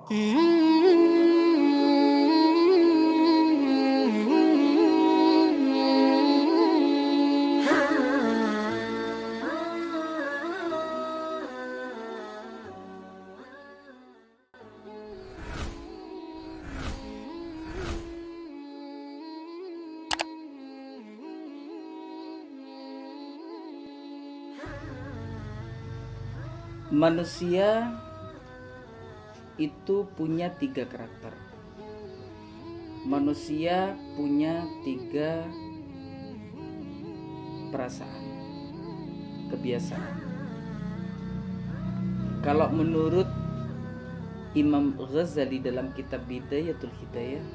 Manusia itu punya 3 karakter. Manusia punya 3 perasaan, kebiasaan. Kalau menurut Imam Ghazali dalam kitab Bidayatul Hidayah,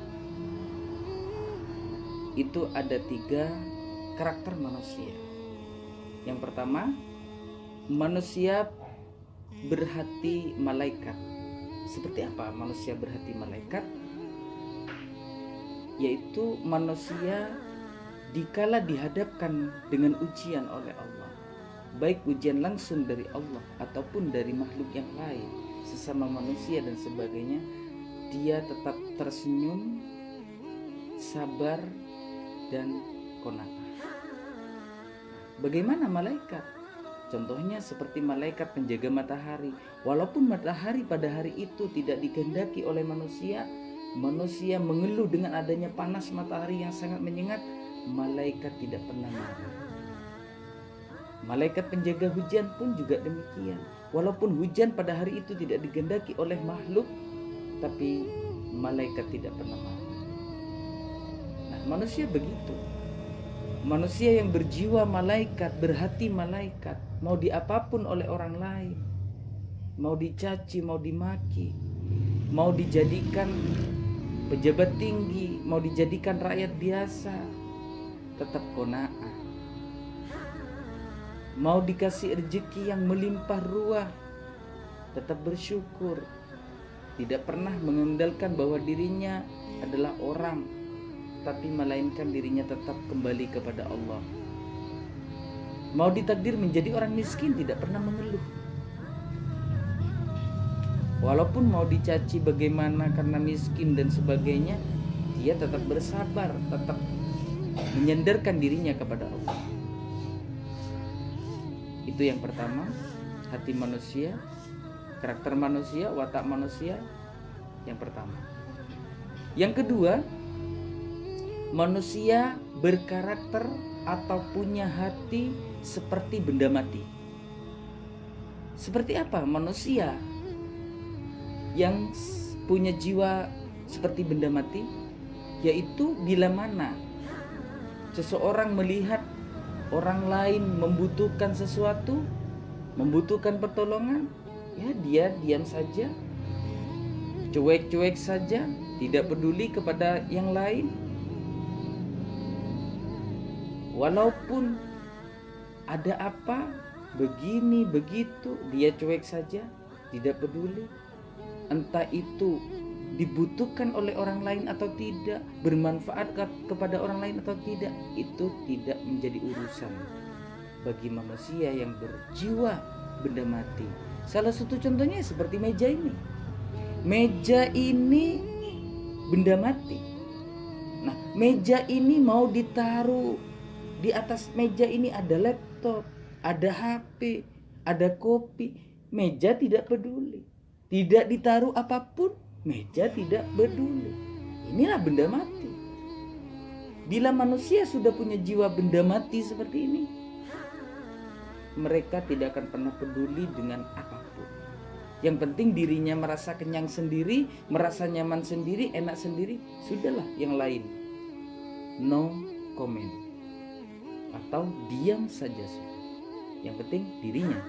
itu ada 3 karakter manusia. Yang pertama, manusia berhati malaikat. Seperti apa manusia berhati malaikat? Yaitu manusia dikala dihadapkan dengan ujian oleh Allah, baik ujian langsung dari Allah ataupun dari makhluk yang lain, sesama manusia dan sebagainya, dia tetap tersenyum, sabar, dan qanaah. Bagaimana malaikat? Contohnya seperti malaikat penjaga matahari. Walaupun matahari pada hari itu tidak dikehendaki oleh manusia, manusia mengeluh dengan adanya panas matahari yang sangat menyengat, malaikat tidak pernah marah. Malaikat penjaga hujan pun juga demikian. Walaupun hujan pada hari itu tidak dikehendaki oleh makhluk, tapi malaikat tidak pernah marah. Nah, manusia begitu. Manusia yang berjiwa malaikat, berhati malaikat, mau diapapun oleh orang lain, mau dicaci, mau dimaki, mau dijadikan pejabat tinggi, mau dijadikan rakyat biasa, tetap qanaah. Mau dikasih rezeki yang melimpah ruah, tetap bersyukur. Tidak pernah mengandalkan bahwa dirinya adalah orang, tapi melainkan dirinya tetap kembali kepada Allah. Mau ditakdir menjadi orang miskin, tidak pernah mengeluh. Walaupun mau dicaci bagaimana karena miskin dan sebagainya, dia tetap bersabar, tetap menyandarkan dirinya kepada Allah. Itu yang pertama, hati manusia, karakter manusia, watak manusia yang pertama. Yang kedua, manusia berkarakter atau punya hati seperti benda mati. Seperti apa manusia yang punya jiwa seperti benda mati? Yaitu bila mana seseorang melihat orang lain membutuhkan sesuatu, membutuhkan pertolongan, ya dia diam saja, cuek-cuek saja, tidak peduli kepada yang lain. Walaupun ada apa, begini begitu, dia cuek saja, tidak peduli. Entah itu dibutuhkan oleh orang lain atau tidak, bermanfaat kepada orang lain atau tidak, itu tidak menjadi urusan bagi manusia yang berjiwa benda mati. Salah satu contohnya seperti meja ini. Meja ini benda mati. Nah, meja ini mau ditaruh, di atas meja ini ada laptop, ada HP, ada kopi, meja tidak peduli. Tidak ditaruh apapun, meja tidak peduli. Inilah benda mati. Bila manusia sudah punya jiwa benda mati seperti ini, mereka tidak akan pernah peduli dengan apapun. Yang penting dirinya merasa kenyang sendiri, merasa nyaman sendiri, enak sendiri, sudahlah yang lain no comment atau diam saja. Yang penting dirinya.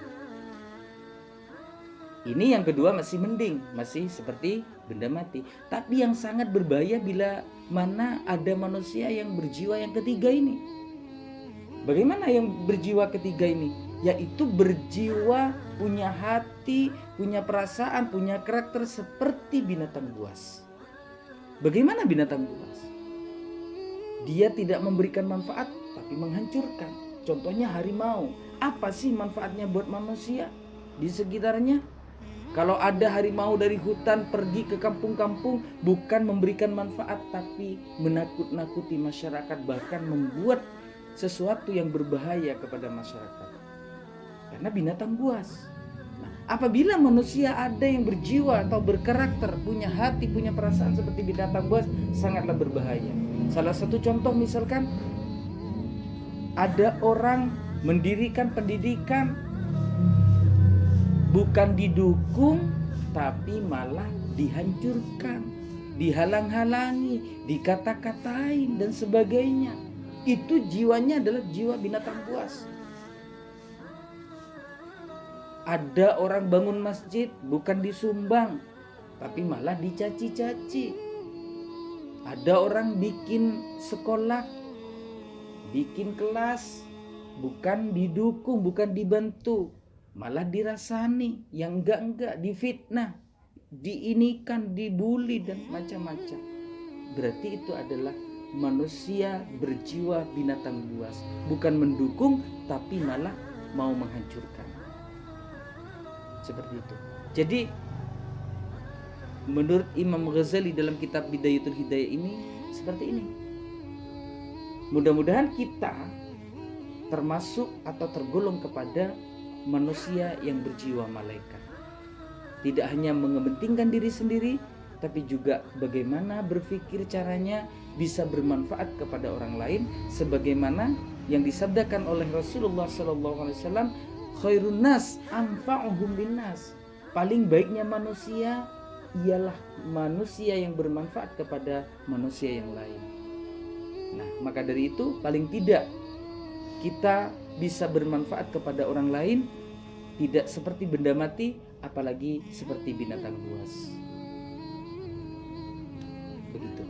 Ini yang kedua masih mending, masih seperti benda mati. Tapi yang sangat berbahaya bila mana ada manusia yang berjiwa yang ketiga ini. Bagaimana yang berjiwa ketiga ini? Yaitu berjiwa, punya hati, punya perasaan, punya karakter seperti binatang buas. Bagaimana binatang buas? Dia tidak memberikan manfaat, tapi menghancurkan. Contohnya harimau. Apa sih manfaatnya buat manusia di sekitarnya? Kalau ada harimau dari hutan pergi ke kampung-kampung, bukan memberikan manfaat, tapi menakut-nakuti masyarakat, bahkan membuat sesuatu yang berbahaya kepada masyarakat. Karena binatang buas. Nah, apabila manusia ada yang berjiwa atau berkarakter, punya hati, punya perasaan seperti binatang buas, sangatlah berbahaya. Salah satu contoh misalkan, ada orang mendirikan pendidikan, bukan didukung, tapi malah dihancurkan, dihalang-halangi, dikata-katain dan sebagainya. Itu jiwanya adalah jiwa binatang buas. Ada orang bangun masjid bukan disumbang, tapi malah dicaci-caci. Ada orang bikin sekolah, bikin kelas, bukan didukung, bukan dibantu, malah dirasani, yang enggak, difitnah, diinikan, dibully dan macam-macam. Berarti itu adalah manusia berjiwa binatang buas, bukan mendukung tapi malah mau menghancurkan. Seperti itu. Jadi menurut Imam Ghazali dalam kitab Bidayatul Hidayah ini seperti ini. Mudah-mudahan kita termasuk atau tergolong kepada manusia yang berjiwa malaikat. Tidak hanya mengepentingkan diri sendiri, tapi juga bagaimana berpikir caranya bisa bermanfaat kepada orang lain, sebagaimana yang disabdakan oleh Rasulullah SAW, khairun nas anfa'uhum linnas. Paling baiknya manusia ialah manusia yang bermanfaat kepada manusia yang lain. Nah, maka dari itu paling tidak kita bisa bermanfaat kepada orang lain, tidak seperti benda mati, apalagi seperti binatang buas. Begitu.